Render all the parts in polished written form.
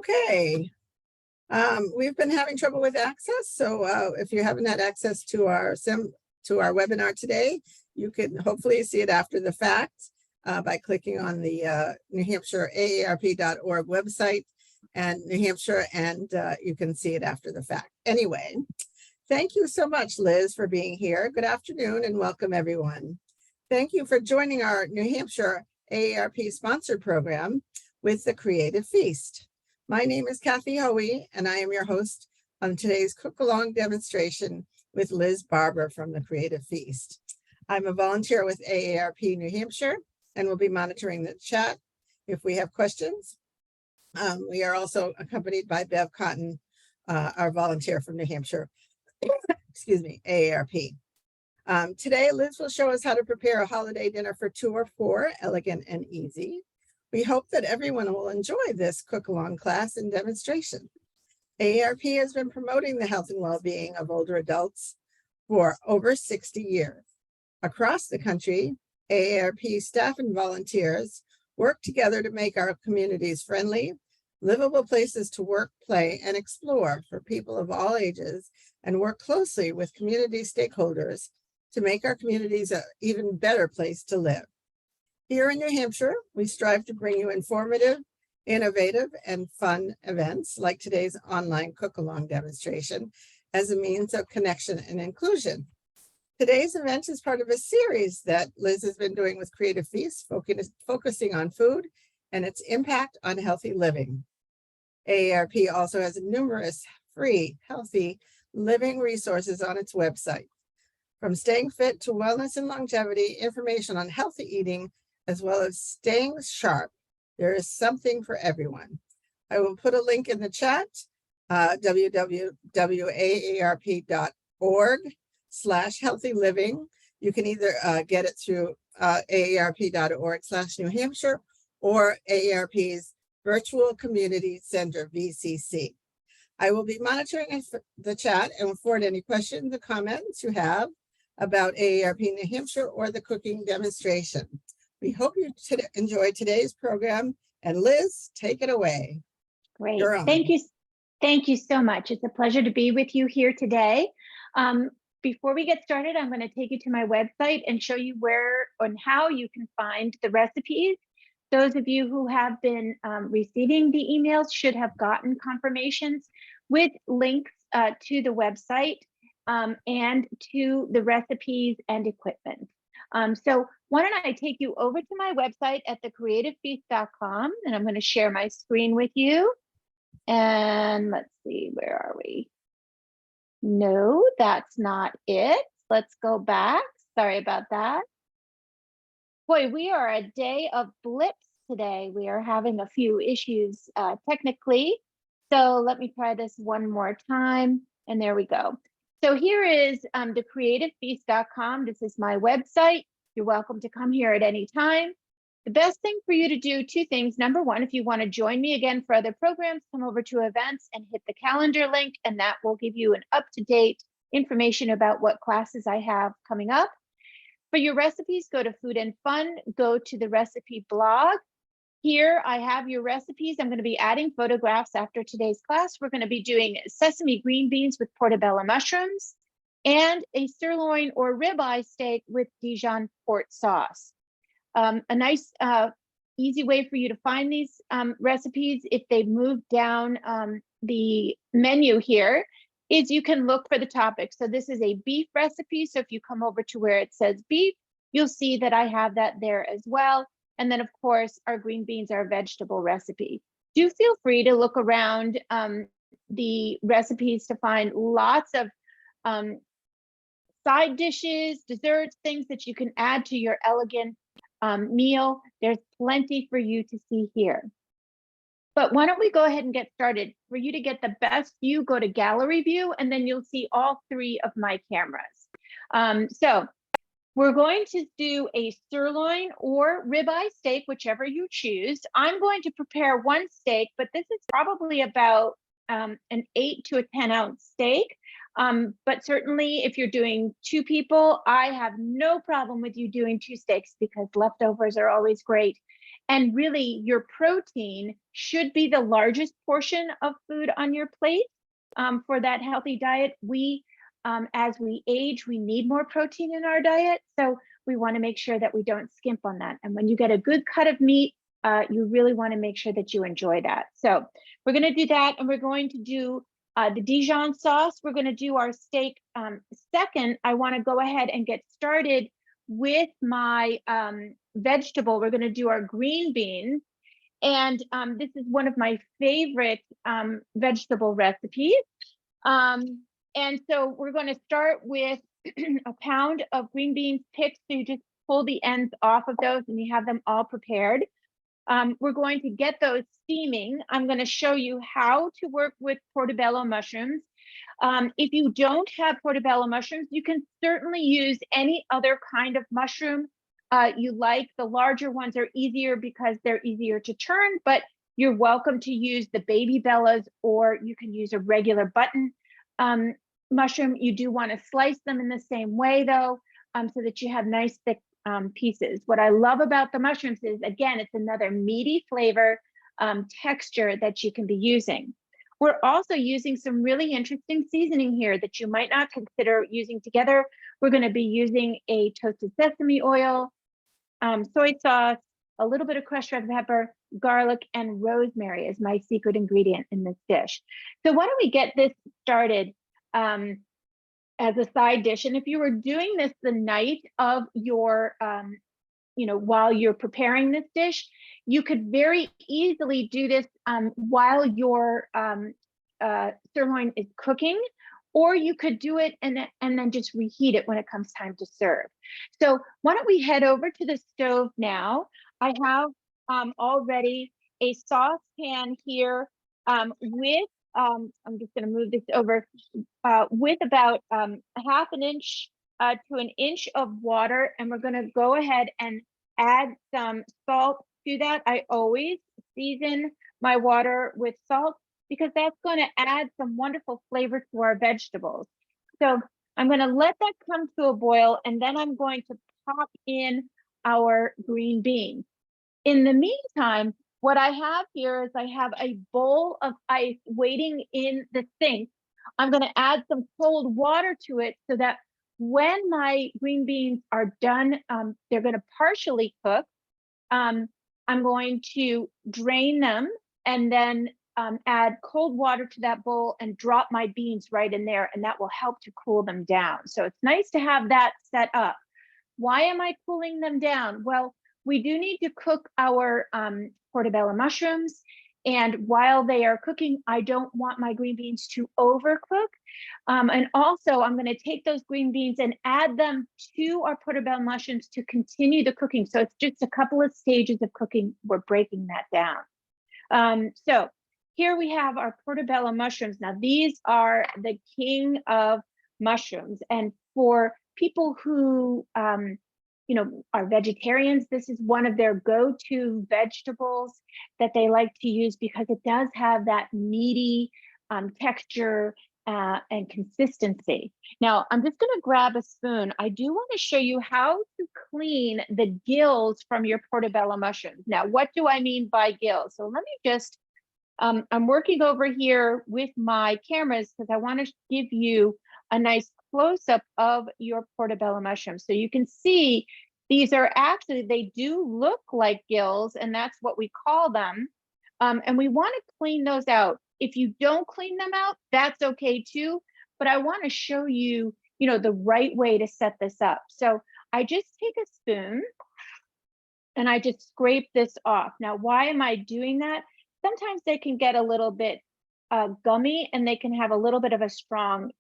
Okay. We've been having trouble with access, so if you haven't had access to our webinar today, you can hopefully see it after the fact by clicking on the New Hampshire AARP.org website and New Hampshire, and you can see it after the fact. Anyway, thank you so much, Liz, for being here. Good afternoon and welcome, everyone. Thank you for joining our New Hampshire AARP sponsored program with the Creative Feast. My name is Kathy Hoey, and I am your host on today's cook-along demonstration with Liz Barber from the Creative Feast. I'm a volunteer with AARP New Hampshire and will be monitoring the chat if we have questions. We are also accompanied by Bev Cotton, our volunteer from New Hampshire, excuse me, AARP. Today, Liz will show us how to prepare a holiday dinner for 2 or 4, elegant and easy. We hope that everyone will enjoy this cook-along class and demonstration. AARP has been promoting the health and well-being of older adults for over 60 years. Across the country, AARP staff and volunteers work together to make our communities friendly, livable places to work, play, and explore for people of all ages, and work closely with community stakeholders to make our communities an even better place to live. Here in New Hampshire, we strive to bring you informative, innovative, and fun events like today's online cook-along demonstration as a means of connection and inclusion. Today's event is part of a series that Liz has been doing with Creative Feast, focusing on food and its impact on healthy living. AARP also has numerous free, healthy living resources on its website. From staying fit to wellness and longevity, information on healthy eating, as well as staying sharp, there is something for everyone. I will put a link in the chat, www.aarp.org/healthy living. You can either get it through aarp.org/New Hampshire or AARP's Virtual Community Center, VCC. I will be monitoring the chat and forward any questions or comments you have about AARP New Hampshire or the cooking demonstration. We hope you enjoy today's program. And Liz, take it away. Great. Thank you. Thank you so much. It's a pleasure to be with you here today. Before we get started, I'm going to take you to my website and show you where and how you can find the recipes. Those of you who have been receiving the emails should have gotten confirmations with links to the website and to the recipes and equipment. So why don't I take you over to my website at thecreativefeast.com, and I'm going to share my screen with you. And let's see, where are we? No, that's not it. Let's go back. Sorry about that. Boy, we are a day of blips today. We are having a few issues technically. So let me try this one more time. And there we go. So here is thecreativefeast.com. This is my website. You're welcome to come here at any time. The best thing for you to do, 2 things. Number one, if you want to join me again for other programs, come over to events and hit the calendar link, and that will give you an up-to-date information about what classes I have coming up. For your recipes, go to Food and Fun, go to the recipe blog. Here I have your recipes. I'm going to be adding photographs after today's class. We're going to be doing sesame green beans with portobello mushrooms and a sirloin or ribeye steak with Dijon port sauce. A nice, easy way for you to find these recipes if they move down the menu here is you can look for the topic. So this is a beef recipe. So if you come over to where it says beef, you'll see that I have that there as well. And then, of course, our green beans are a vegetable recipe. Do feel free to look around the recipes to find lots of side dishes, desserts, things that you can add to your elegant meal. There's plenty for you to see here. But why don't we go ahead and get started? For you to get the best view, go to gallery view, and then you'll see all 3 of my cameras. So we're going to do a sirloin or ribeye steak, whichever you choose. I'm going to prepare 1 steak, but this is probably about an 8 to a 10 ounce steak. But certainly if you're doing 2 people, I have no problem with you doing 2 steaks because leftovers are always great. And really, your protein should be the largest portion of food on your plate for that healthy diet. As we age, we need more protein in our diet. So we want to make sure that we don't skimp on that. And when you get a good cut of meat, you really want to make sure that you enjoy that. So we're going to do that, and we're going to do the Dijon sauce. We're going to do our steak. Second, I want to go ahead and get started with my vegetable. We're going to do our green beans. And this is one of my favorite vegetable recipes. And so we're going to start with a pound of green beans picked. So you just pull the ends off of those and you have them all prepared. We're going to get those steaming. I'm going to show you how to work with portobello mushrooms. If you don't have portobello mushrooms, you can certainly use any other kind of mushroom you like. The larger ones are easier because they're easier to turn, but you're welcome to use the baby bellas, or you can use a regular button mushroom. You do want to slice them in the same way though, so that you have nice thick pieces. What I love about the mushrooms is, again, it's another meaty flavor texture that you can be using. We're also using some really interesting seasoning here that you might not consider using together. We're going to be using a toasted sesame oil, soy sauce, a little bit of crushed red pepper, garlic, and rosemary is my secret ingredient in this dish. So why don't we get this started as a side dish? And if you were doing this the night of your, while you're preparing this dish, you could very easily do this while your sirloin is cooking, or you could do it and then just reheat it when it comes time to serve. So why don't we head over to the stove now? I have already a saucepan here with, I'm just going to move this over, with about a half an inch to an inch of water. And we're going to go ahead and add some salt to that. I always season my water with salt because that's going to add some wonderful flavor to our vegetables. So I'm going to let that come to a boil, and then I'm going to pop in our green beans. In the meantime, what I have here is I have a bowl of ice waiting in the sink. I'm going to add some cold water to it so that when my green beans are done, they're going to partially cook. I'm going to drain them and then add cold water to that bowl and drop my beans right in there, and that will help to cool them down. So it's nice to have that set up. Why am I cooling them down? Well, we do need to cook our portobello mushrooms, and while they are cooking, I don't want my green beans to overcook. And also, I'm going to take those green beans and add them to our portobello mushrooms to continue the cooking. So it's just a couple of stages of cooking. We're breaking that down. So here we have our portobello mushrooms. Now, these are the king of mushrooms. And for people who are vegetarians, this is one of their go-to vegetables that they like to use because it does have that meaty texture and consistency. Now, I'm just going to grab a spoon. I do want to show you how to clean the gills from your portobello mushrooms. Now, what do I mean by gills? So let me just, I'm working over here with my cameras because I want to give you a nice close-up of your portobello mushrooms. So you can see these are actually, they do look like gills, and that's what we call them. And we want to clean those out. If you don't clean them out, that's okay too. But I want to show you, the right way to set this up. So I just take a spoon and I just scrape this off. Now, why am I doing that? Sometimes they can get a little bit gummy, and they can have a little bit of a strong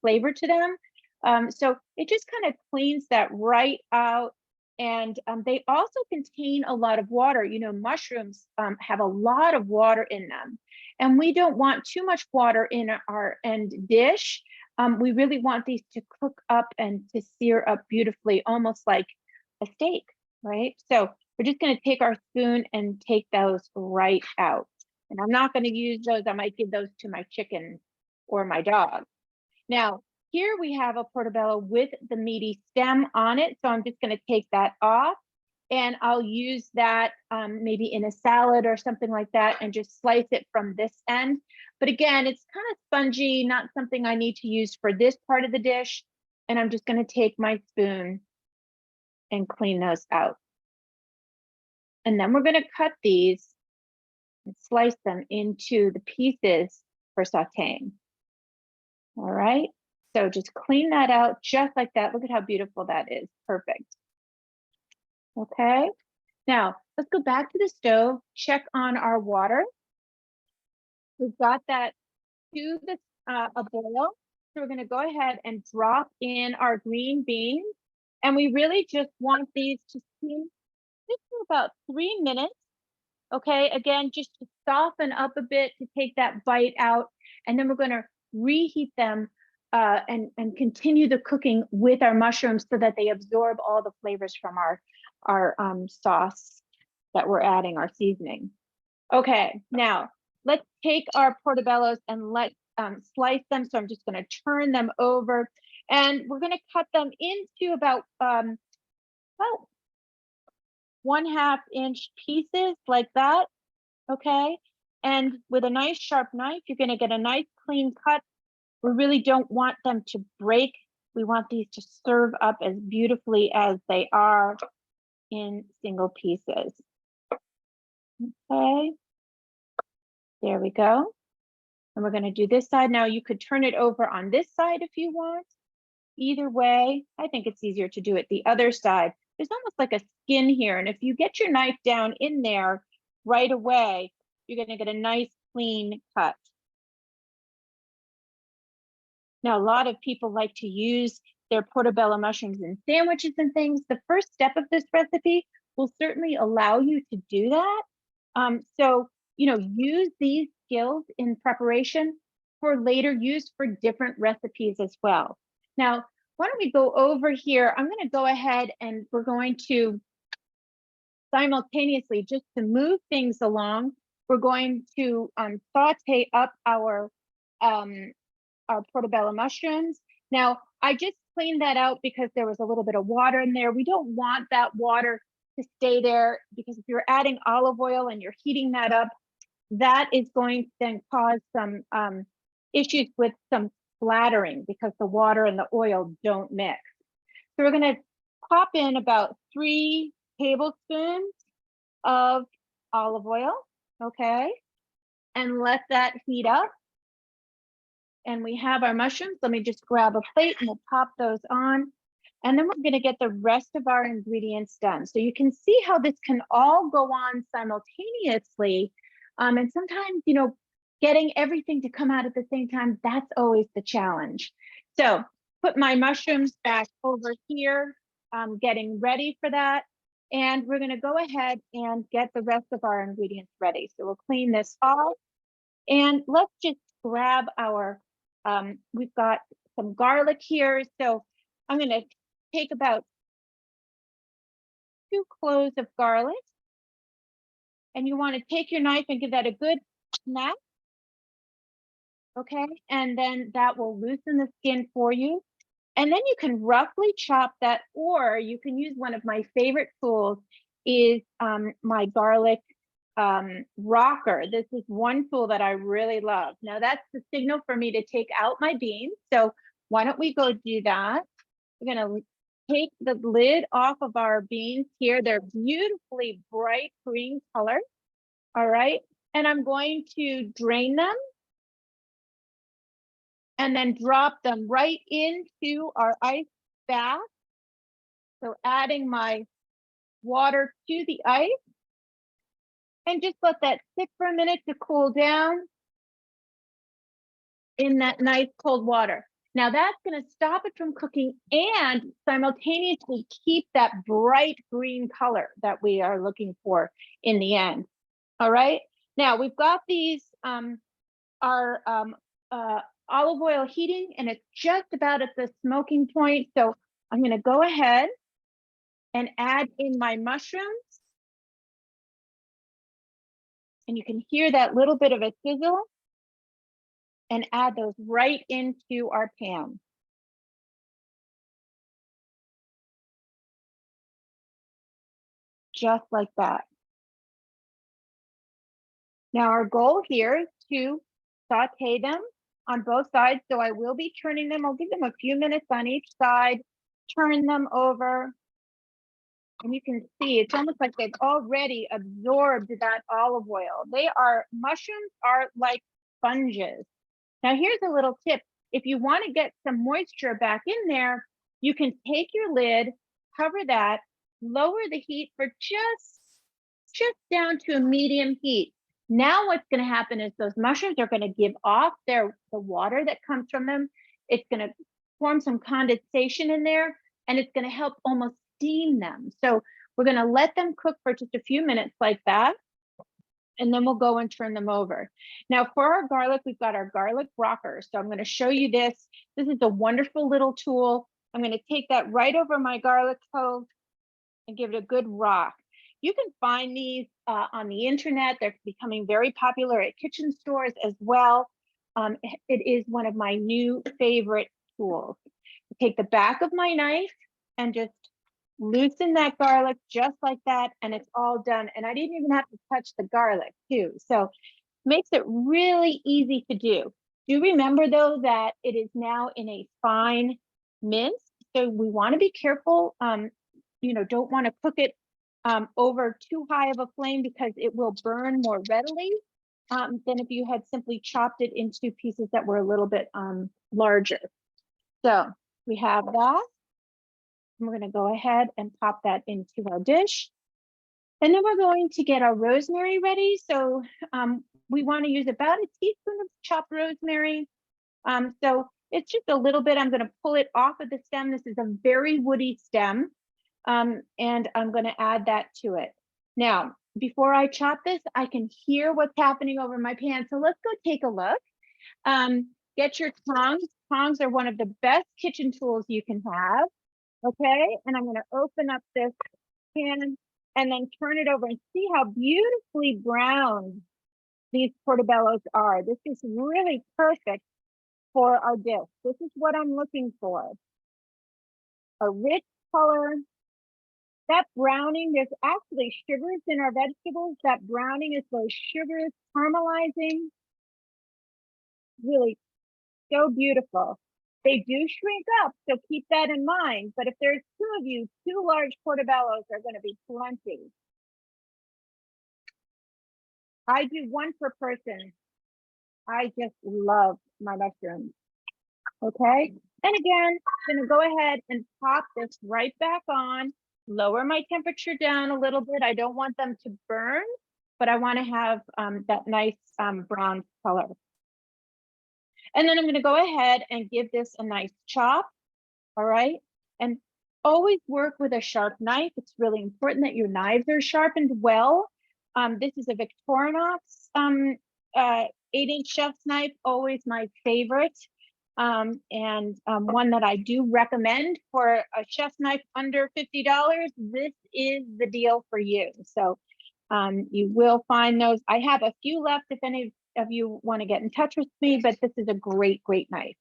flavor to them. So it just kind of cleans that right out. And they also contain a lot of water. Mushrooms have a lot of water in them, and we don't want too much water in our end dish. We really want these to cook up and to sear up beautifully, almost like a steak, right? So we're just going to take our spoon and take those right out. And I'm not going to use those. I might give those to my chicken or my dog. Now, here we have a portobello with the meaty stem on it. So I'm just going to take that off. and I'll use that maybe in a salad or something like that and just slice it from this end. But again, it's kind of spongy, not something I need to use for this part of the dish. And I'm just going to take my spoon and clean those out. And then we're going to cut these and slice them into the pieces for sauteing. All right, so just clean that out just like that. Look at how beautiful that is. Perfect. Okay, now let's go back to the stove, check on our water. We've got that to the a boil. So we're going to go ahead and drop in our green beans. And we really just want these to steam just for about 3 minutes. Okay, again, just to soften up a bit, to take that bite out. And then we're going to reheat them and continue the cooking with our mushrooms so that they absorb all the flavors from our sauce that we're adding, our seasoning. Okay, now let's take our portobellos and let's slice them. So I'm just going to turn them over, and we're going to cut them into about 1/2 inch pieces like that. Okay, and with a nice sharp knife, you're going to get a nice clean cut. We really don't want them to break. We want these to serve up as beautifully as they are in single pieces. Okay, there we go. And we're going to do this side. Now you could turn it over on this side if you want. Either way, I think it's easier to do it the other side. There's almost like a skin here. And if you get your knife down in there right away, you're going to get a nice clean cut. Now, a lot of people like to use their portobello mushrooms in sandwiches and things. The first step of this recipe will certainly allow you to do that. So, use these skills in preparation for later use for different recipes as well. Now, why don't we go over here? I'm going to go ahead and we're going to simultaneously, just to move things along, we're going to saute up our portobello mushrooms. Now, I just cleaned that out because there was a little bit of water in there. We don't want that water to stay there, because if you're adding olive oil and you're heating that up, that is going to then cause some issues with some splattering because the water and the oil don't mix. So we're going to pop in about 3 tablespoons of olive oil, okay, and let that heat up. And we have our mushrooms. Let me just grab a plate and we'll pop those on. And then we're going to get the rest of our ingredients done. So you can see how this can all go on simultaneously. And sometimes, getting everything to come out at the same time, that's always the challenge. So put my mushrooms back over here, getting ready for that. And we're going to go ahead and get the rest of our ingredients ready. So we'll clean this off. And let's just grab our, we've got some garlic here. So I'm going to take about 2 cloves of garlic. And you want to take your knife and give that a good snap. Okay, and then that will loosen the skin for you. And then you can roughly chop that, or you can use one of my favorite tools is my garlic rocker. This is one tool that I really love. Now that's the signal for me to take out my beans. So why don't we go do that? We're going to take the lid off of our beans here. They're beautifully bright green color. All right. And I'm going to drain them and then drop them right into our ice bath. So adding my water to the ice and just let that sit for a minute to cool down in that nice cold water. Now that's going to stop it from cooking and simultaneously keep that bright green color that we are looking for in the end. All right. Now we've got these, our olive oil heating, and it's just about at the smoking point. So I'm going to go ahead and add in my mushrooms. And you can hear that little bit of a sizzle, and add those right into our pan. just like that. Now our goal here is to saute them on both sides. So I will be turning them. I'll give them a few minutes on each side, turn them over. And you can see it's almost like they've already absorbed that olive oil. Mushrooms are like sponges. Now here's a little tip. If you want to get some moisture back in there, you can take your lid, cover that, lower the heat for just down to a medium heat. Now what's going to happen is those mushrooms are going to give off the water that comes from them. It's going to form some condensation in there, and it's going to help almost steam them. So we're going to let them cook for just a few minutes like that, and then we'll go and turn them over. Now for our garlic, we've got our garlic rocker. So I'm going to show you this. This is a wonderful little tool. I'm going to take that right over my garlic clove and give it a good rock. You can find these on the internet. They're becoming very popular at kitchen stores as well. It is one of my new favorite tools. I take the back of my knife and just loosen that garlic just like that, and it's all done. And I didn't even have to touch the garlic too. So makes it really easy to do. Do remember though that it is now in a fine mince. So we want to be careful. Don't want to cook it over too high of a flame because it will burn more readily than if you had simply chopped it into pieces that were a little bit larger. So we have that. We're going to go ahead and pop that into our dish. And then we're going to get our rosemary ready. So we want to use about a teaspoon of chopped rosemary. So it's just a little bit. I'm going to pull it off of the stem. This is a very woody stem. And I'm going to add that to it. Now, before I chop this, I can hear what's happening over my pan. So let's go take a look. Get your tongs. Tongs are one of the best kitchen tools you can have. Okay, and I'm going to open up this pan and then turn it over and see how beautifully brown these portobellos are. This is really perfect for our dish. This is what I'm looking for. A rich color. That browning, there's actually sugars in our vegetables. That browning is those sugars caramelizing. Really so beautiful. They do shrink up, so keep that in mind. But if there's two of you, 2 large portobellos are going to be plenty. I do 1 per person. I just love my mushrooms. Okay, and again, I'm going to go ahead and pop this right back on. Lower my temperature down a little bit. I don't want them to burn, but I want to have that nice brown color. And then I'm going to go ahead and give this a nice chop. All right. And always work with a sharp knife. It's really important that your knives are sharpened well. This is a Victorinox 8-inch chef's knife, always my favorite. And one that I do recommend for a chef's knife under $50. This is the deal for you. So you will find those. I have a few left if any of you want to get in touch with me, but this is a great knife.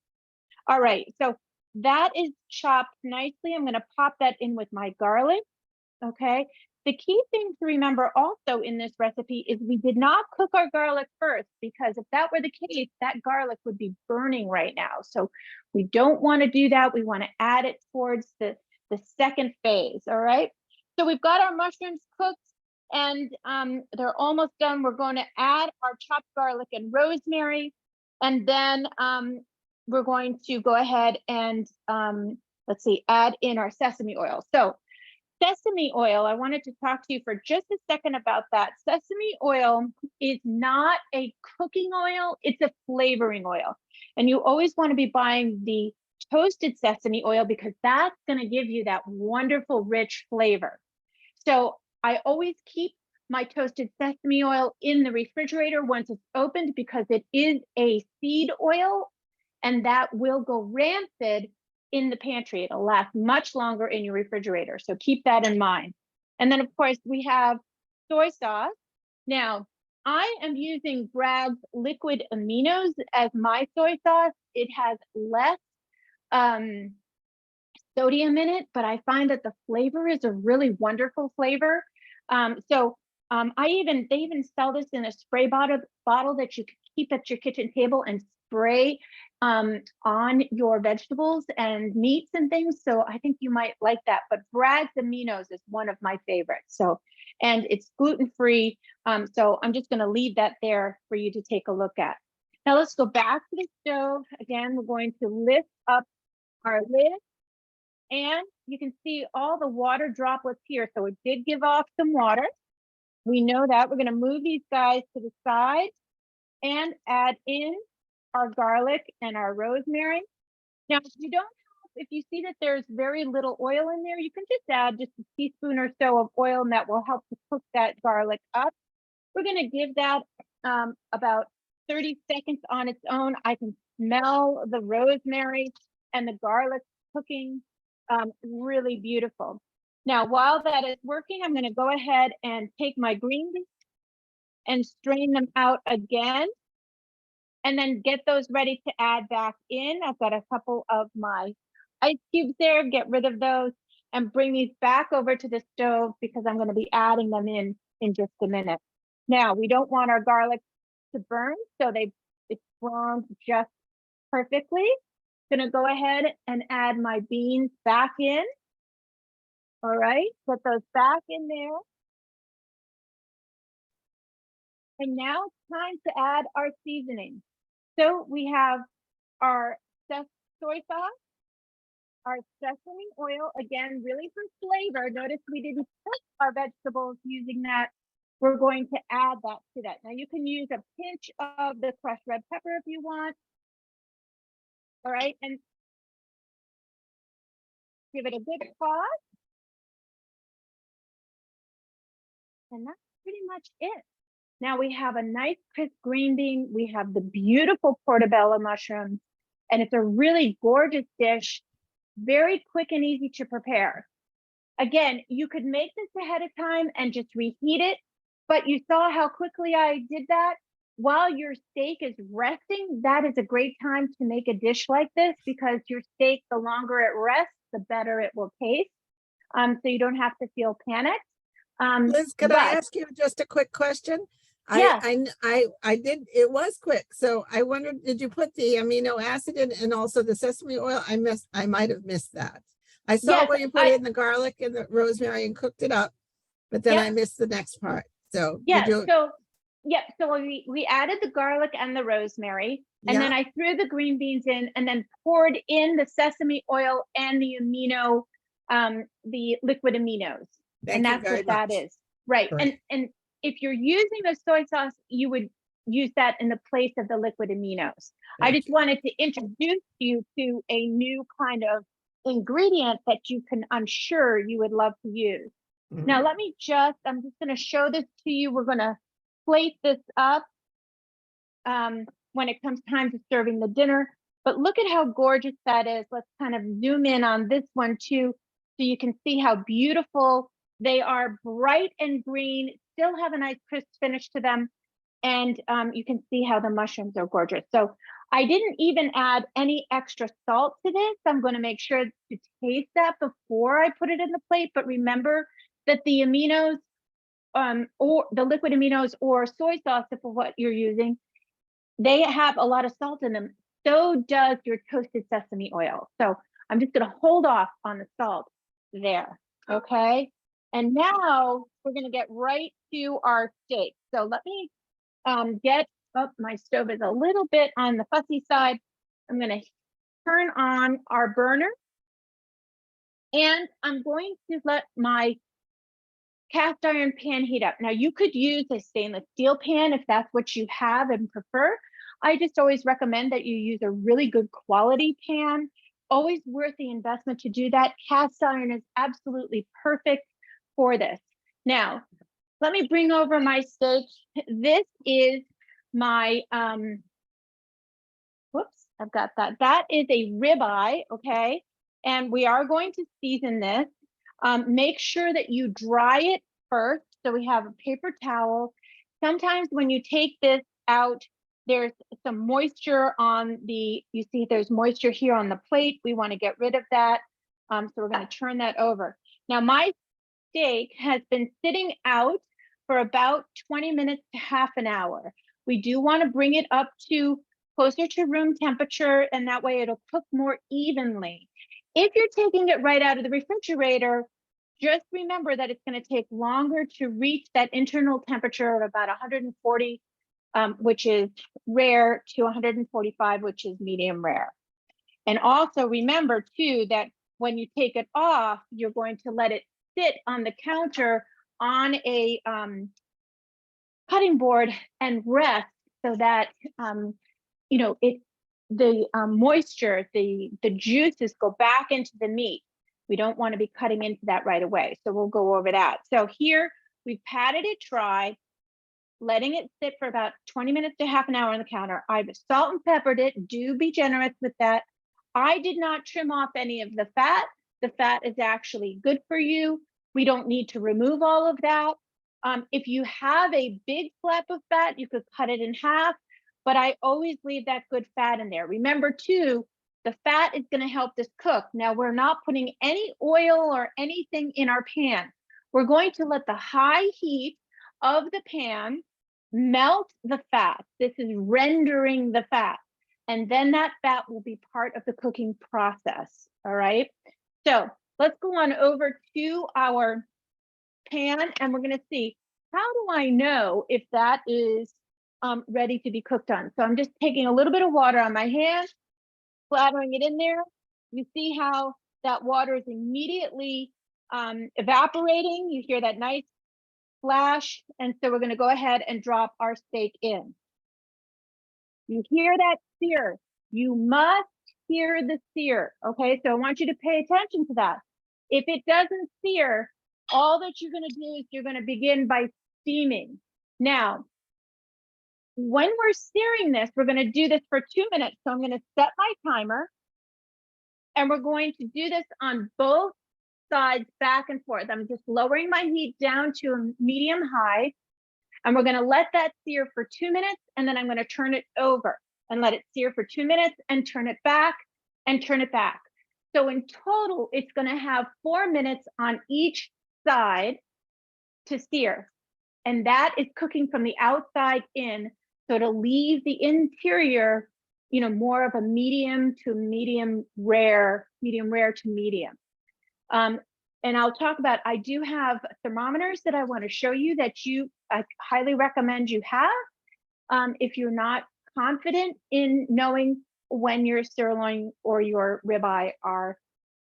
All right, so that is chopped nicely. I'm going to pop that in with my garlic. Okay, the key thing to remember also in this recipe is we did not cook our garlic first, because if that were the case, that garlic would be burning right now. So we don't want to do that. We want to add it towards the second phase. All right, so we've got our mushrooms cooked and they're almost done. We're going to add our chopped garlic and rosemary, and then we're going to go ahead and let's see, add in our sesame oil. So sesame oil, I wanted to talk to you for just a second about that. Sesame oil is not a cooking oil, it's a flavoring oil. And you always want to be buying the toasted sesame oil because that's going to give you that wonderful rich flavor. So I always keep my toasted sesame oil in the refrigerator once it's opened because it is a seed oil and that will go rancid in the pantry. It'll last much longer in your refrigerator. So keep that in mind. And then of course we have soy sauce. Now I am using Bragg's liquid aminos as my soy sauce. It has less sodium in it, but I find that the flavor is a really wonderful flavor. They even sell this in a spray bottle that you can keep at your kitchen table and spray on your vegetables and meats and things. So I think you might like that. But Bragg's Aminos is one of my favorites. So, and it's gluten-free. So I'm just going to leave that there for you to take a look at. Now let's go back to the stove. Again, we're going to lift up our lid, and you can see all the water droplets here. So it did give off some water. We know that. We're going to move these guys to the side and add in our garlic and our rosemary. Now, if you see that there's very little oil in there, you can just add just a teaspoon or so of oil, and that will help to cook that garlic up. We're going to give that about 30 seconds on its own. I can smell the rosemary and the garlic cooking really beautiful. Now, while that is working, I'm going to go ahead and take my green beans and strain them out again, and then get those ready to add back in. I've got a couple of my ice cubes there, get rid of those and bring these back over to the stove because I'm going to be adding them in just a minute. Now, we don't want our garlic to burn, so it's browned just perfectly. Gonna go ahead and add my beans back in. All right, put those back in there. And now it's time to add our seasoning. So we have our soy sauce, our sesame oil, again, really for flavor. Notice we didn't cook our vegetables using that. We're going to add that to that. Now you can use a pinch of the crushed red pepper if you want. All right, and give it a good toss. And that's pretty much it. Now we have a nice crisp green bean. We have the beautiful portobello mushrooms, and it's a really gorgeous dish, very quick and easy to prepare. Again, you could make this ahead of time and just reheat it, but you saw how quickly I did that. While your steak is resting, that is a great time to make a dish like this, because your steak, the longer it rests, the better it will taste. So you don't have to feel panicked. Liz, could I ask you just a quick question? Yeah. I did, it was quick. So I wondered, did you put the amino acid in and also the sesame oil? I might have missed that. I saw Yes, where you put in the garlic and the rosemary and cooked it up, but then I missed the next part. So yeah, so we added the garlic and the rosemary, and then I threw the green beans in and then poured in the sesame oil and the the liquid aminos. And that's what that is. Right. And if you're using the soy sauce, you would use that in the place of the liquid aminos. I just wanted to introduce you to a new kind of ingredient that I'm sure you would love to use. Now, I'm just going to show this to you. We're going to plate this up when it comes time to serving the dinner. But look at how gorgeous that is. Let's kind of zoom in on this one too, so you can see how beautiful they are. Bright and green, still have a nice crisp finish to them. And you can see how the mushrooms are gorgeous. So I didn't even add any extra salt to this. I'm going to make sure to taste that before I put it in the plate. But remember that the aminos or the liquid aminos or soy sauce, if what you're using, they have a lot of salt in them. So does your toasted sesame oil. So I'm just going to hold off on the salt there. Okay. And now we're going to get right to our steak. So let me get up. My stove is a little bit on the fussy side. I'm going to turn on our burner, and I'm going to let my cast iron pan heat up. Now you could use a stainless steel pan if that's what you have and prefer. I just always recommend that you use a really good quality pan. Always worth the investment to do that. Cast iron is absolutely perfect for this. Now, let me bring over my steak. This is my, whoops, I've got that. That is a ribeye, okay? And we are going to season this. Make sure that you dry it first. So we have a paper towel. Sometimes when you take this out, there's some moisture on you see there's moisture here on the plate. We want to get rid of that. So we're going to turn that over. Now my steak has been sitting out for about 20 minutes to half an hour. We do want to bring it up to closer to room temperature, and that way it'll cook more evenly. If you're taking it right out of the refrigerator, just remember that it's going to take longer to reach that internal temperature of about 140, which is rare, to 145, which is medium rare. And also remember too, that when you take it off, you're going to let it sit on the counter on a cutting board and rest, so that you know, the moisture, the juices go back into the meat. We don't want to be cutting into that right away. So we'll go over that. So here we've patted it dry, letting it sit for about 20 minutes to half an hour on the counter. I've salt and peppered it. Do be generous with that. I did not trim off any of the fat. The fat is actually good for you. We don't need to remove all of that. If you have a big flap of fat, you could cut it in half, but I always leave that good fat in there. Remember too, the fat is going to help this cook. Now, we're not putting any oil or anything in our pan. We're going to let the high heat of the pan melt the fat. This is rendering the fat. And then that fat will be part of the cooking process. All right. So let's go on over to our pan, and we're going to see, how do I know if that is ready to be cooked on? So I'm just taking a little bit of water on my hand, splattering it in there. You see how that water is immediately evaporating. You hear that nice flash. And so we're going to go ahead and drop our steak in. You hear that sear. You must hear the sear. Okay, so I want you to pay attention to that. If it doesn't sear, all that you're going to do is you're going to begin by steaming. Now, when we're searing this, we're going to do this for 2 minutes. So I'm going to set my timer, and we're going to do this on both sides, back and forth. I'm just lowering my heat down to a medium high, and we're going to let that sear for 2 minutes, and then I'm going to turn it over and let it sear for 2 minutes and turn it back and turn it back. So in total, it's going to have 4 minutes on each side to sear. And that is cooking from the outside in. So it'll leave the interior, you know, more of a medium to medium rare to medium. And I'll talk about, I do have thermometers that I want to show you that I highly recommend you have if you're not confident in knowing when your sirloin or your ribeye are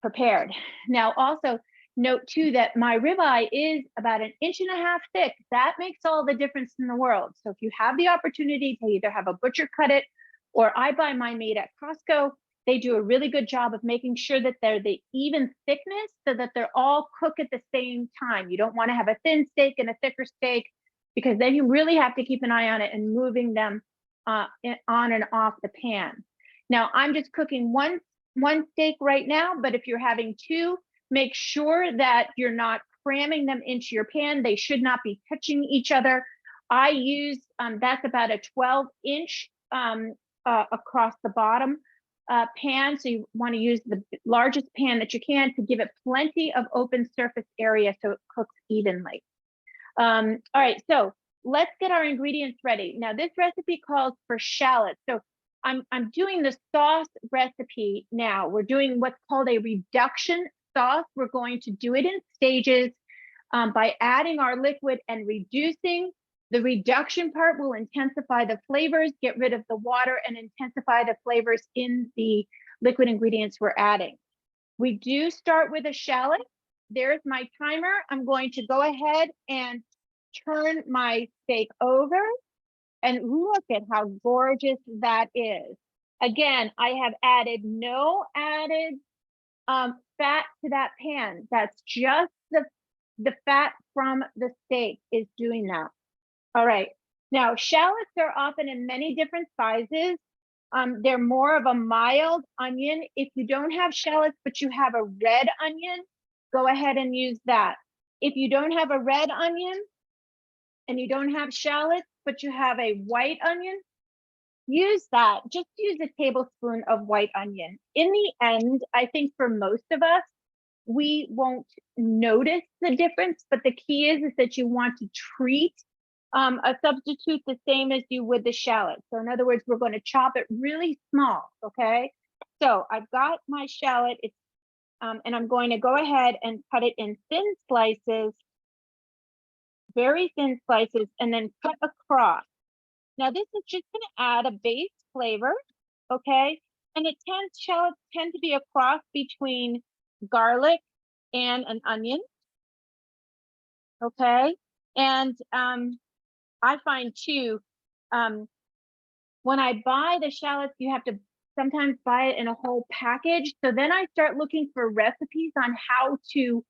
prepared. Now, also note too that my ribeye is about 1.5 inches thick. That makes all the difference in the world. So if you have the opportunity to either have a butcher cut it, or I buy mine made at Costco, they do a really good job of making sure that they're the even thickness so that they're all cooked at the same time. You don't want to have a thin steak and a thicker steak, because then you really have to keep an eye on it and moving them on and off the pan. Now, I'm just cooking one steak right now, but if you're having two, make sure that you're not cramming them into your pan. They should not be touching each other. I use, that's about a 12-inch across the bottom pan. So you want to use the largest pan that you can to give it plenty of open surface area so it cooks evenly. All right, so let's get our ingredients ready. Now, this recipe calls for shallots. So I'm doing the sauce recipe now. We're doing what's called a reduction sauce. We're going to do it in stages by adding our liquid and reducing. The reduction part will intensify the flavors, get rid of the water, and intensify the flavors in the liquid ingredients we're adding. We do start with a shallot. There's my timer. I'm going to go ahead and turn my steak over, and look at how gorgeous that is. Again, I have added no added fat to that pan. That's just the fat from the steak is doing that. All right. Now, shallots are often in many different sizes. They're more of a mild onion. If you don't have shallots, but you have a red onion, go ahead and use that. If you don't have a red onion and you don't have shallots, but you have a white onion, use that. Just use a tablespoon of white onion. In the end, I think for most of us, we won't notice the difference, but the key is that you want to treat a substitute the same as you would the shallot. So in other words, we're going to chop it really small, okay? So I've got my shallot, it's, and I'm going to go ahead and cut it in thin slices, very thin slices, and then cut across. Now this is just going to add a base flavor, okay? And shallots tend to be a cross between garlic and an onion, okay? And I find too, when I buy the shallots, you have to sometimes buy it in a whole package. So then I start looking for recipes on how to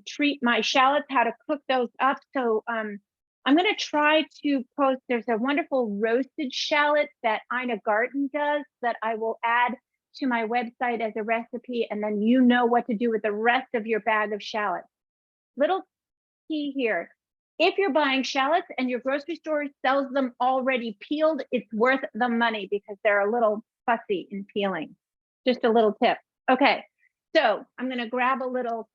treat my shallots, how to cook those up. So I'm going to try to post, there's a wonderful roasted shallot that Ina Garten does that I will add to my website as a recipe, and then you know what to do with the rest of your bag of shallots. Little key here. If you're buying shallots and your grocery store sells them already peeled, it's worth the money because they're a little fussy in peeling. Just a little tip. Okay, so I'm going to grab a little,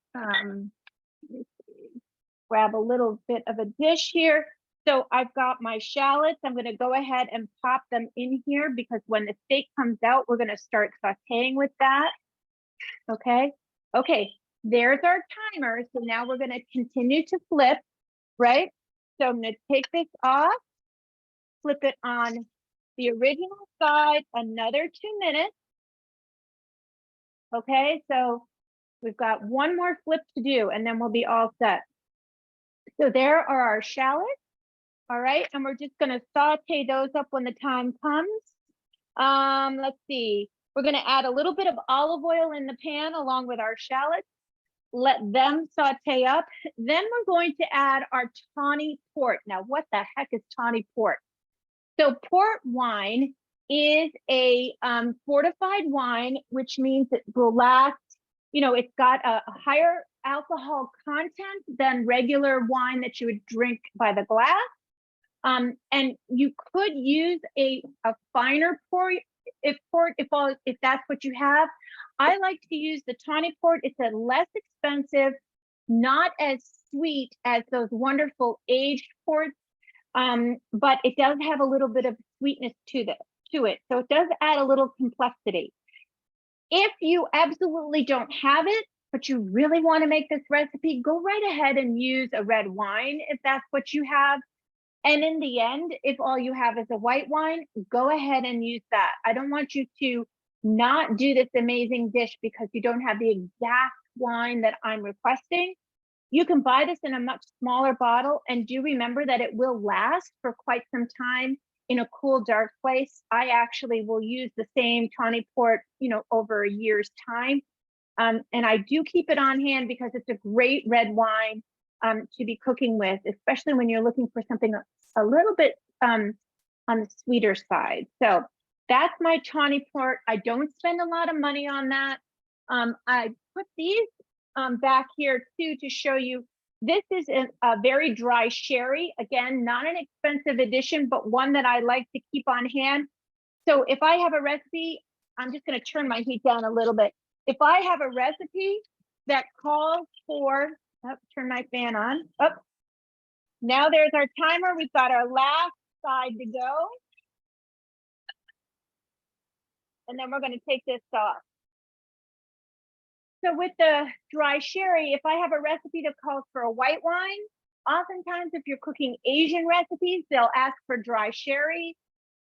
grab a little bit of a dish here. So I've got my shallots. I'm going to go ahead and pop them in here because when the steak comes out, we're going to start sauteing with that. Okay. Okay. There's our timer. So now we're going to continue to flip, right? So I'm going to take this off, flip it on the original side, another 2 minutes. Okay. So we've got one more flip to do and then we'll be all set. So there are our shallots. All right, and we're just going to saute those up when the time comes. Let's see. We're going to add a little bit of olive oil in the pan along with our shallots. Let them saute up. Then we're going to add our tawny port. Now, what the heck is tawny port? So port wine is a fortified wine, which means it will last, you know, it's got a higher alcohol content than regular wine that you would drink by the glass. And you could use a finer port if that's what you have. I like to use the tawny port. It's a less expensive, not as sweet as those wonderful aged ports, but it does have a little bit of sweetness to it. So it does add a little complexity. If you absolutely don't have it, but you really want to make this recipe, go right ahead and use a red wine if that's what you have. And in the end, if all you have is a white wine, go ahead and use that. I don't want you to not do this amazing dish because you don't have the exact wine that I'm requesting. You can buy this in a much smaller bottle, and do remember that it will last for quite some time in a cool, dark place. I actually will use the same tawny port, you know, over a year's time. And I do keep it on hand because it's a great red wine to be cooking with, especially when you're looking for something a little bit on the sweeter side. So that's my tawny port. I don't spend a lot of money on that. I put these back here too to show you. This is a very dry sherry. Again, not an expensive addition, but one that I like to keep on hand. So if I have a recipe, I'm just going to turn my heat down a little bit. If I have a recipe that calls for, turn my fan on. Oh, now there's our timer. We've got our last side to go. And then we're going to take this off. So with the dry sherry, if I have a recipe that calls for a white wine, oftentimes if you're cooking Asian recipes, they'll ask for dry sherry.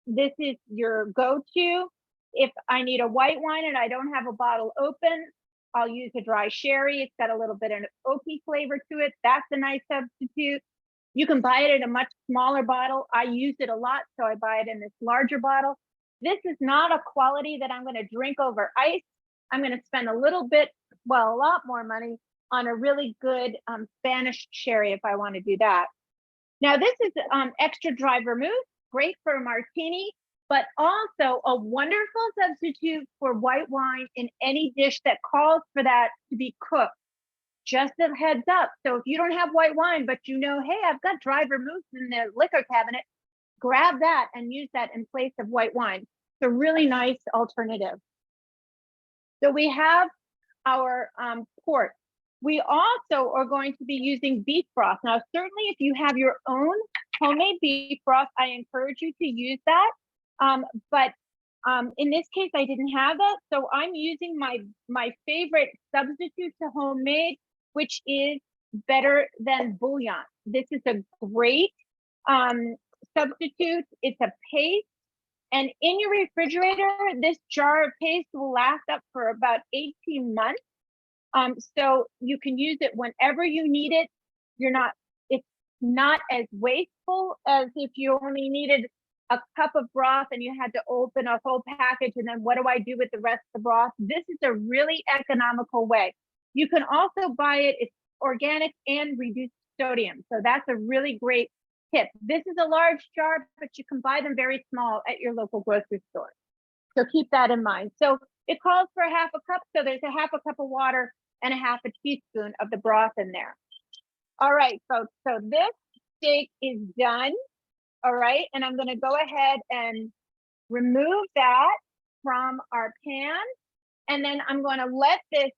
This is your go-to. If I need a white wine and I don't have a bottle open, I'll use a dry sherry. It's got a little bit of an oaky flavor to it. That's a nice substitute. You can buy it in a much smaller bottle. I use it a lot, so I buy it in this larger bottle. This is not a quality that I'm going to drink over ice. I'm going to spend a little bit, well, a lot more money on a really good Spanish sherry if I want to do that. Now, this is extra dry vermouth, great for a martini, but also a wonderful substitute for white wine in any dish that calls for that to be cooked. Just a heads up. So if you don't have white wine, but you know, hey, I've got dry vermouth in the liquor cabinet, grab that and use that in place of white wine. It's a really nice alternative. So we have our port. We also are going to be using beef broth. Now, certainly if you have your own homemade beef broth, I encourage you to use that. But in this case, I didn't have that. So I'm using my favorite substitute to homemade, which is Better Than Bouillon. This is a great substitute. It's a paste. And in your refrigerator, this jar of paste will last up for about 18 months. So you can use it whenever you need it. It's not as wasteful as if you only needed a cup of broth and you had to open a whole package and then what do I do with the rest of the broth? This is a really economical way. You can also buy it, it's organic and reduced sodium. So that's a really great tip. This is a large jar, but you can buy them very small at your local grocery store. So keep that in mind. So it calls for a half a cup. So there's a half a cup of water and a half a teaspoon of the broth in there. All right, folks. So this steak is done. All right. And I'm going to go ahead and remove that from our pan. And then I'm going to let this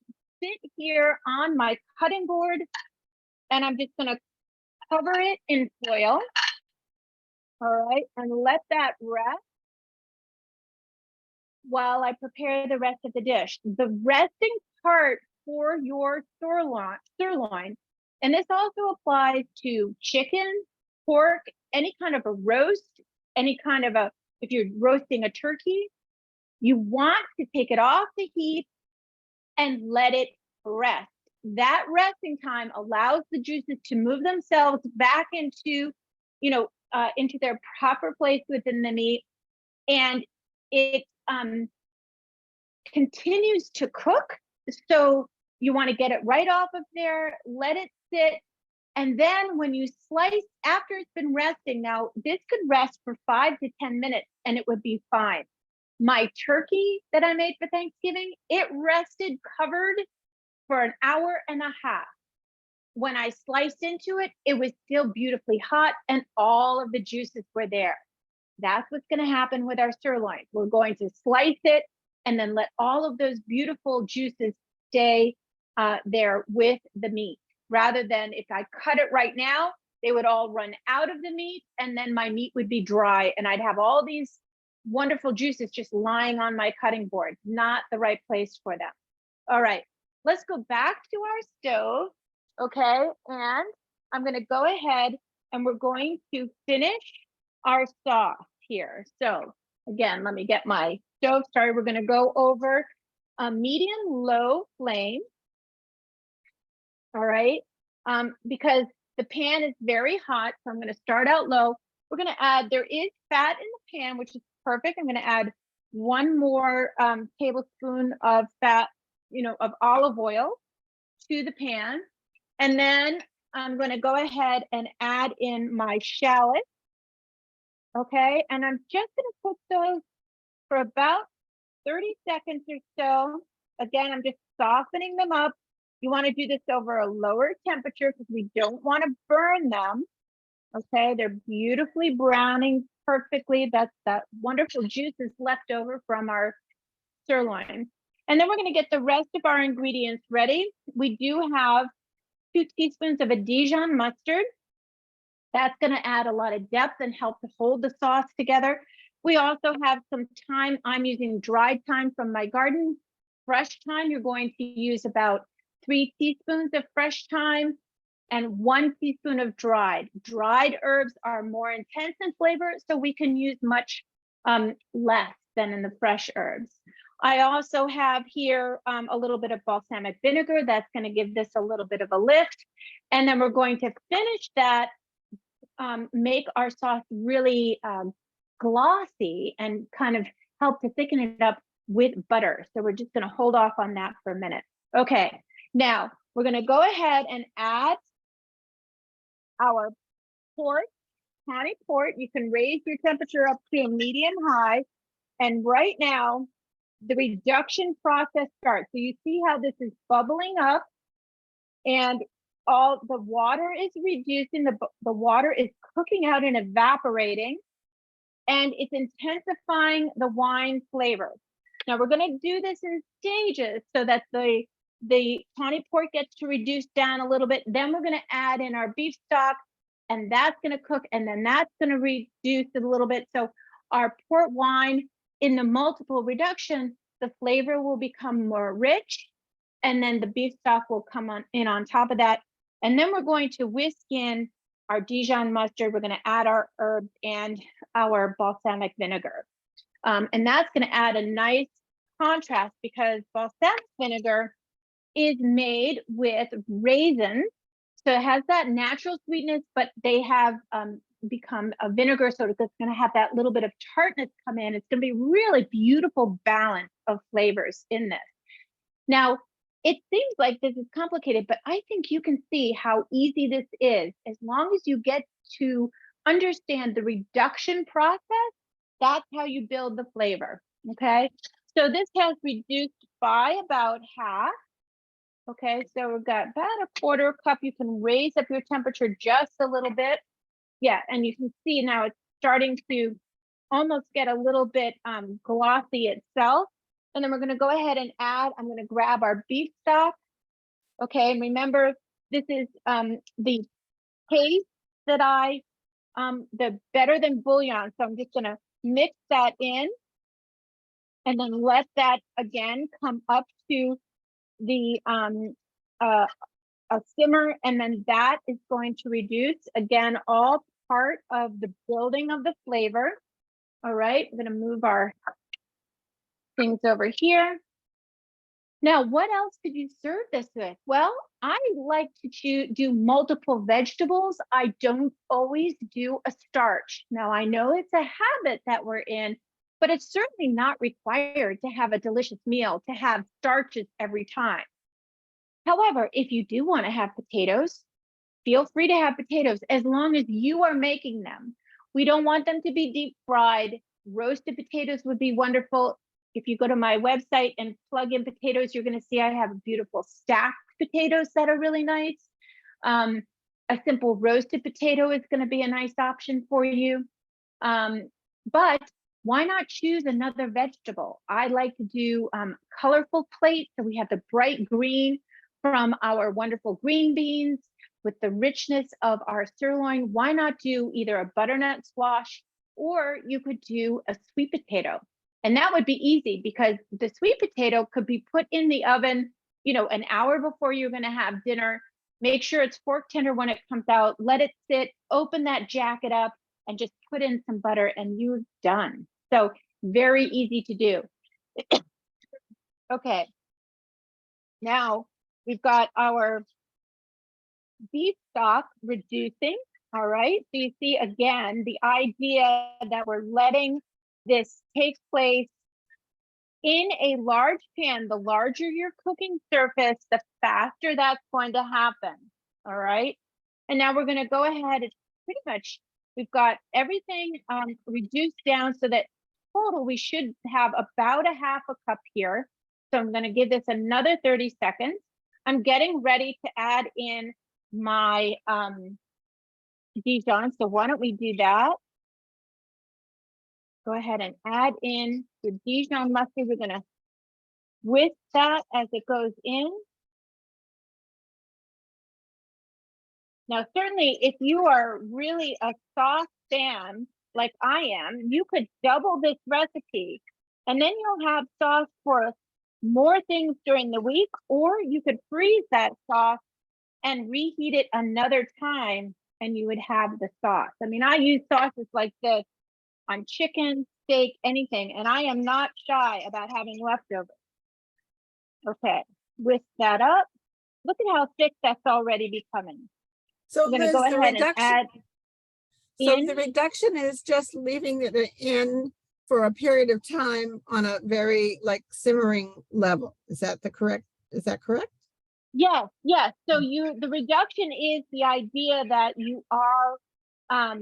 sit here on my cutting board. And I'm just going to cover it in foil. All right. And let that rest while I prepare the rest of the dish. The resting part for your sirloin, and this also applies to chicken, pork, any kind of a roast, any kind of if you're roasting a turkey, you want to take it off the heat and let it rest. That resting time allows the juices to move themselves back into, into their proper place within the meat. And it continues to cook. So you want to get it right off of there, let it sit. And then when you slice, after it's been resting, now this could rest for 5 to 10 minutes and it would be fine. My turkey that I made for Thanksgiving, it rested covered for an hour and a half. When I sliced into it, it was still beautifully hot and all of the juices were there. That's what's going to happen with our sirloin. We're going to slice it and then let all of those beautiful juices stay there with the meat. Rather than if I cut it right now, they would all run out of the meat and then my meat would be dry and I'd have all these wonderful juices just lying on my cutting board. Not the right place for them. All right, let's go back to our stove. Okay, and I'm going to go ahead and we're going to finish our sauce here. So again, let me get my stove started. We're going to go over a medium-low flame. All right, because the pan is very hot, so I'm going to start out low. We're going to add, there is fat in the pan, which is perfect. I'm going to add 1 more tablespoon of fat, of olive oil to the pan. And then I'm going to go ahead and add in my shallots. Okay, and I'm just going to cook those for about 30 seconds or so. Again, I'm just softening them up. You want to do this over a lower temperature because we don't want to burn them. Okay, they're beautifully browning perfectly. That's that wonderful juice is left over from our sirloin. And then we're going to get the rest of our ingredients ready. We do have 2 teaspoons of a Dijon mustard. That's going to add a lot of depth and help to hold the sauce together. We also have some thyme. I'm using dried thyme from my garden. Fresh thyme, you're going to use about 3 teaspoons of fresh thyme and 1 teaspoon of dried. Dried herbs are more intense in flavor, so we can use much less than in the fresh herbs. I also have here a little bit of balsamic vinegar. That's going to give this a little bit of a lift. And then we're going to finish that, make our sauce really glossy and kind of help to thicken it up with butter. So we're just going to hold off on that for a minute. Okay, now we're going to go ahead and add our port, tawny port. You can raise your temperature up to a medium high. And right now, the reduction process starts. So you see how this is bubbling up and all the water is reducing, the water is cooking out and evaporating, and it's intensifying the wine flavor. Now we're going to do this in stages so that the the tawny pork gets to reduce down a little bit. Then we're going to add in our beef stock, and that's going to cook, and then that's going to reduce it a little bit. So our port wine in the multiple reduction, the flavor will become more rich, and then the beef stock will come on top of that. And then we're going to whisk in our Dijon mustard. We're going to add our herbs and our balsamic vinegar. And that's going to add a nice contrast, because balsamic vinegar is made with raisins. So it has that natural sweetness, but they have become a vinegar, so it's going to have that little bit of tartness come in. It's going to be really beautiful balance of flavors in this. Now, it seems like this is complicated, but I think you can see how easy this is. As long as you get to understand the reduction process, that's how you build the flavor, okay? So this has reduced by about half. Okay, so we've got about a quarter cup. You can raise up your temperature just a little bit. Yeah, and you can see now it's starting to almost get a little bit glossy itself. And then we're going to go ahead and add, I'm going to grab our beef stock. Okay, and remember, this is the paste that the better than bouillon. So I'm just going to mix that in and then let that again come up to the a simmer, and then that is going to reduce, again, all part of the building of the flavor. All right, I'm going to move our things over here. Now, what else could you serve this with? Well, I like to do multiple vegetables. I don't always do a starch. Now, I know it's a habit that we're in, but it's certainly not required to have a delicious meal, to have starches every time. However, if you do want to have potatoes, feel free to have potatoes as long as you are making them. We don't want them to be deep fried. Roasted potatoes would be wonderful. If you go to my website and plug in potatoes, you're going to see I have beautiful stacked potatoes that are really nice. A simple roasted potato is going to be a nice option for you. But why not choose another vegetable? I like to do colorful plates. So we have the bright green from our wonderful green beans with the richness of our sirloin. Why not do either a butternut squash, or you could do a sweet potato? And that would be easy, because the sweet potato could be put in the oven, you know, an hour before you're going to have dinner. Make sure it's fork tender when it comes out. Let it sit, open that jacket up, and just put in some butter, and you're done. So very easy to do. Okay. Now we've got our beef stock reducing. All right. So you see, again, the idea that we're letting this take place in a large pan. The larger your cooking surface, the faster that's going to happen. All right. And now we're going to go ahead and pretty much, we've got everything reduced down, so that total we should have about a half a cup here. So I'm going to give this another 30 seconds. I'm getting ready to add in my Dijon. So why don't we do that? Go ahead and add in the Dijon mustard. We're going to whisk that as it goes in. Now, certainly, if you are really a sauce fan like I am, you could double this recipe, and then you'll have sauce for more things during the week, or you could freeze that sauce and reheat it another time, and you would have the sauce. I mean, I use sauces like this on chicken, steak, anything, and I am not shy about having leftovers. Okay, whisk that up. Look at how thick that's already becoming. So I'm going to go ahead and add in. The reduction is just leaving it in for a period of time on a very simmering level. Is that correct? Yes, yes. So the reduction is the idea that you are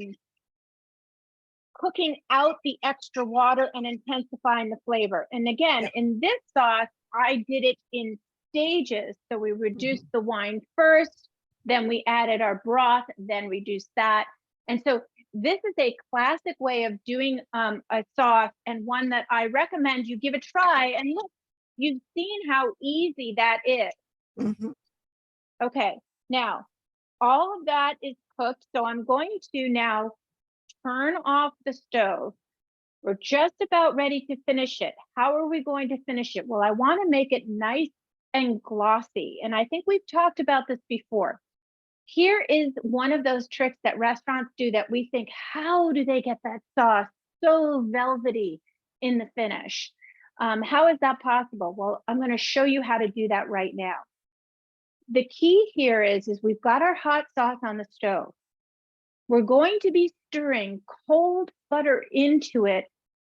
cooking out the extra water and intensifying the flavor. And again, in this sauce, I did it in stages. So we reduced the wine first, then we added our broth, then reduced that. And so this is a classic way of doing a sauce, and one that I recommend you give a try. And look, you've seen how easy that is. Mhm. Okay, now all of that is cooked. So I'm going to now turn off the stove. We're just about ready to finish it. How are we going to finish it? Well, I want to make it nice and glossy. And I think we've talked about this before. Here is one of those tricks that restaurants do that we think, how do they get that sauce so velvety in the finish? How is that possible? Well, I'm going to show you how to do that right now. The key here is we've got our hot sauce on the stove. We're going to be stirring cold butter into it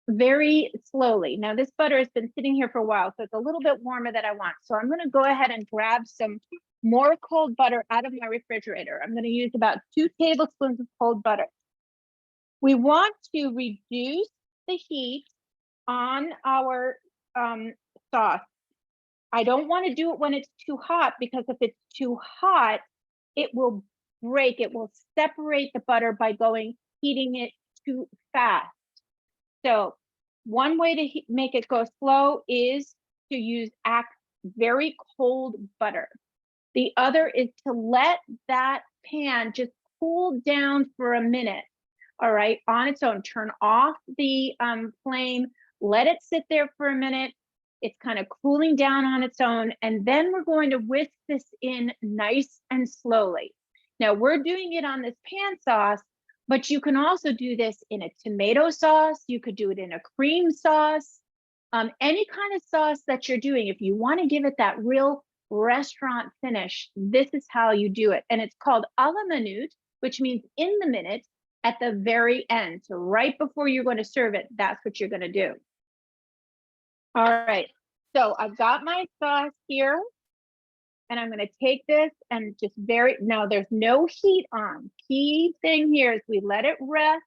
very slowly. Now this butter has been sitting here for a while, so it's a little bit warmer than I want. So I'm going to go ahead and grab some more cold butter out of my refrigerator. I'm going to use about 2 tablespoons of cold butter. We want to reduce the heat on our sauce. I don't want to do it when it's too hot, because if it's too hot, it will break. It will separate the butter by heating it too fast. So one way to make it go slow is to use very cold butter. The other is to let that pan just cool down for a minute, all right, on its own. Turn off the flame, let it sit there for a minute. It's kind of cooling down on its own, and then we're going to whisk this in nice and slowly. Now we're doing it on this pan sauce, but you can also do this in a tomato sauce. You could do it in a cream sauce, any kind of sauce that you're doing. If you want to give it that real restaurant finish, this is how you do it. And it's called a la minute, which means in the minute at the very end. So right before you're going to serve it, that's what you're going to do. All right, so I've got my sauce here, and I'm going to take this and just now there's no heat on. Key thing here is we let it rest,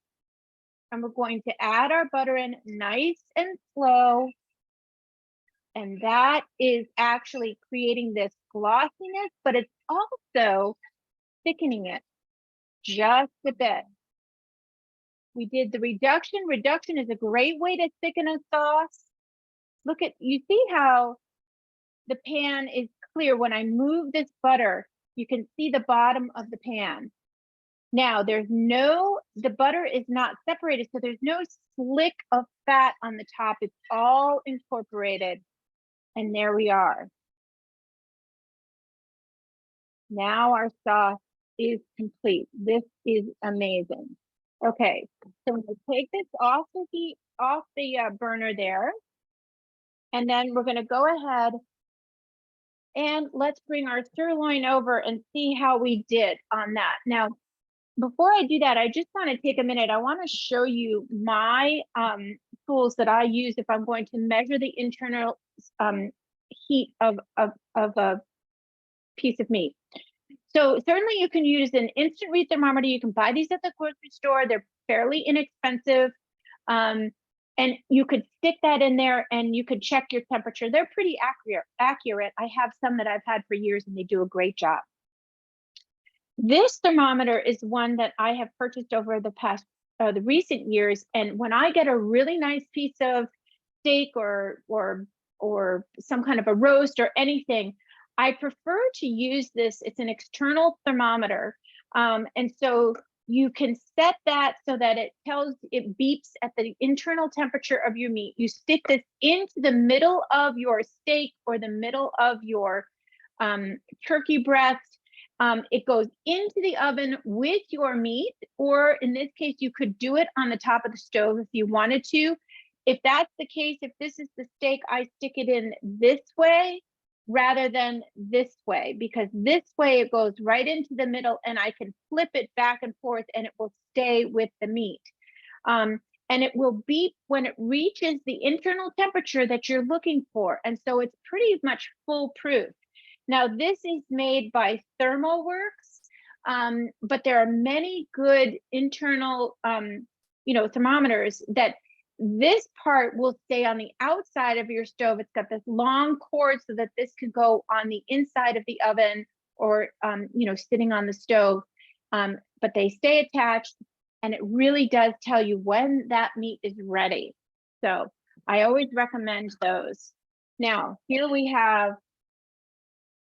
and we're going to add our butter in nice and slow. And that is actually creating this glossiness, but it's also thickening it just a bit. We did the reduction. Reduction is a great way to thicken a sauce. You see how the pan is clear. When I move this butter, you can see the bottom of the pan. Now the butter is not separated, so there's no slick of fat on the top. It's all incorporated. And there we are. Now our sauce is complete. This is amazing. Okay, so we'll take this off the burner there. And then we're going to go ahead and let's bring our sirloin over and see how we did on that. Now, before I do that, I just want to take a minute. I want to show you my tools that I use if I'm going to measure the internal heat of a piece of meat. So certainly you can use an instant read thermometer. You can buy these at the grocery store. They're fairly inexpensive. And you could stick that in there and you could check your temperature. They're pretty accurate. I have some that I've had for years and they do a great job. This thermometer is one that I have purchased over the recent years. And when I get a really nice piece of steak or some kind of a roast or anything, I prefer to use this. It's an external thermometer. And so you can set that so that it beeps at the internal temperature of your meat. You stick this into the middle of your steak or the middle of your turkey breast. It goes into the oven with your meat, or in this case, you could do it on the top of the stove if you wanted to. If that's the case, if this is the steak, I stick it in this way rather than this way, because this way it goes right into the middle and I can flip it back and forth and it will stay with the meat. And it will beep when it reaches the internal temperature that you're looking for. And so it's pretty much foolproof. Now, this is made by ThermoWorks, but there are many good internal thermometers that this part will stay on the outside of your stove. It's got this long cord so that this could go on the inside of the oven or, sitting on the stove, but they stay attached and it really does tell you when that meat is ready. So I always recommend those. Now, here we have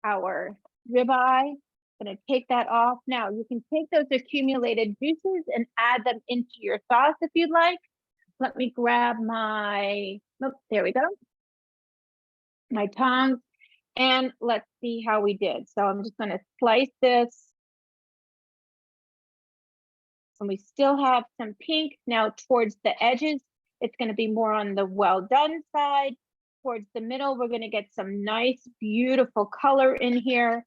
our ribeye. Gonna take that off. Now you can take those accumulated juices and add them into your sauce if you'd like. Let me grab my, oh, there we go. My tongs, and let's see how we did. So I'm just gonna slice this. And we still have some pink. Now towards the edges, it's gonna be more on the well done side. Towards the middle, we're gonna get some nice, beautiful color in here.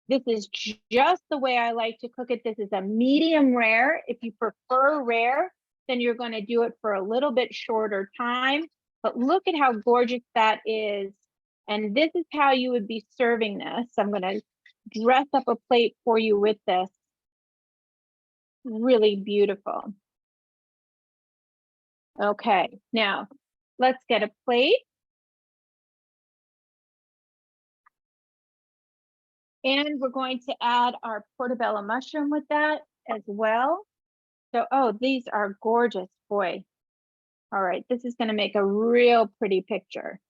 This is just the way I like to cook it. This is a medium rare. If you prefer rare, then you're going to do it for a little bit shorter time. But look at how gorgeous that is. And this is how you would be serving this. I'm going to dress up a plate for you with this. Really beautiful. Okay, now let's get a plate. And we're going to add our portobello mushroom with that as well. So, oh, these are gorgeous, boy. All right, this is gonna make a real pretty picture.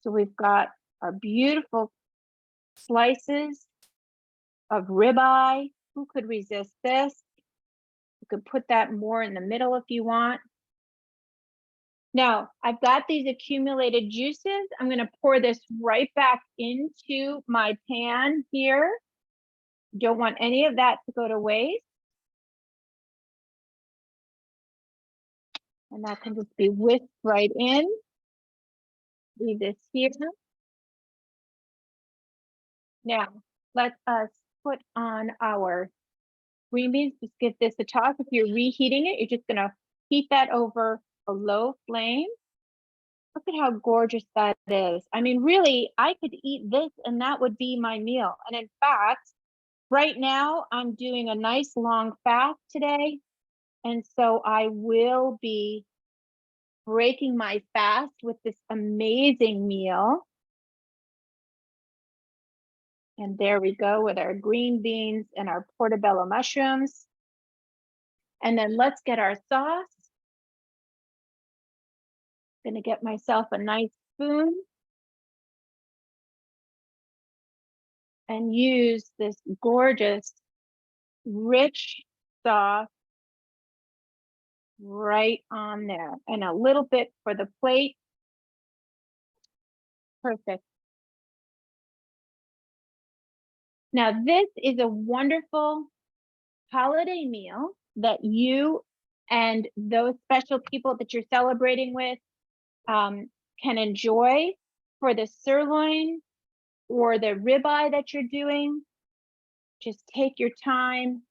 So we've got our beautiful slices of ribeye. Who could resist this? You could put that more in the middle if you want. Now, I've got these accumulated juices. I'm going to pour this right back into my pan here. Don't want any of that to go to waste. And that can just be whisked right in. Leave this here. Now, let us put on our green beans. Just give this a toss. If you're reheating it, you're just going to heat that over a low flame. Look at how gorgeous that is. I mean, really, I could eat this and that would be my meal. And in fact, right now I'm doing a nice long fast today. And so I will be breaking my fast with this amazing meal. And there we go with our green beans and our portobello mushrooms. And then let's get our sauce. Gonna get myself a nice spoon and use this gorgeous, rich sauce right on there, and a little bit for the plate. Perfect. Now, this is a wonderful holiday meal that you and those special people that you're celebrating with can enjoy for the sirloin or the ribeye that you're doing. Just take your time,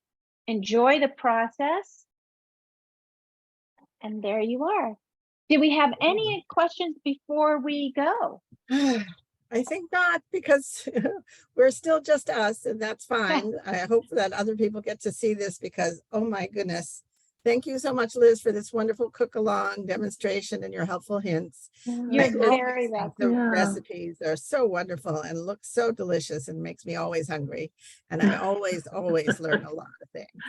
enjoy the process. And there you are. Do we have any questions before we go? I think not, because we're still just us, and that's fine. I hope that other people get to see this, because, oh my goodness. Thank you so much, Liz, for this wonderful cook-along demonstration and your helpful hints. You're very welcome. The recipes are so wonderful and look so delicious and makes me always hungry. And I always learn a lot of things.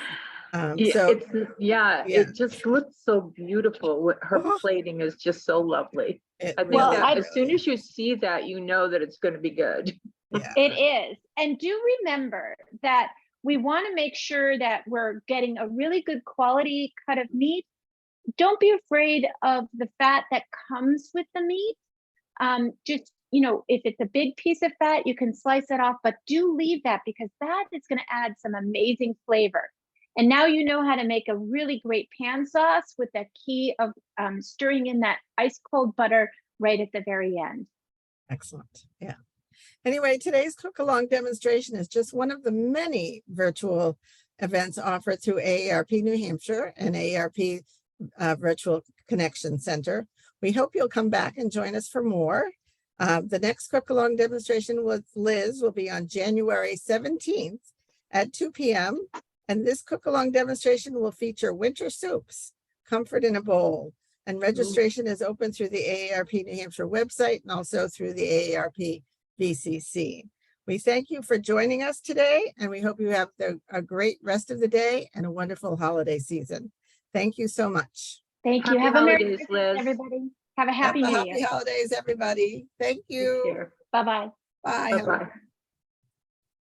It just looks so beautiful. Her plating is just so lovely. As soon as you see that, you know that it's going to be good. Yeah. It is. And do remember that we want to make sure that we're getting a really good quality cut of meat. Don't be afraid of the fat that comes with the meat. Just, you know, if it's a big piece of fat, you can slice it off, but do leave that, because that is going to add some amazing flavor. And now you know how to make a really great pan sauce with the key of stirring in that ice cold butter right at the very end. Excellent. Yeah. Anyway, today's cook-along demonstration is just one of the many virtual events offered through AARP New Hampshire and AARP Virtual Connection Center. We hope you'll come back and join us for more. The next cook-along demonstration with Liz will be on January 17th at 2 p.m. And this cook-along demonstration will feature winter soups, comfort in a bowl. And registration is open through the AARP New Hampshire website and also through the AARP VCC. We thank you for joining us today, and we hope you have a great rest of the day and a wonderful holiday season. Thank you so much. Thank you. Happy Have a Merry holidays, Christmas, Liz. everybody. Have a happy New Year. Happy holidays, everybody. Thank you. Take care. Bye-bye. Bye. Bye-bye.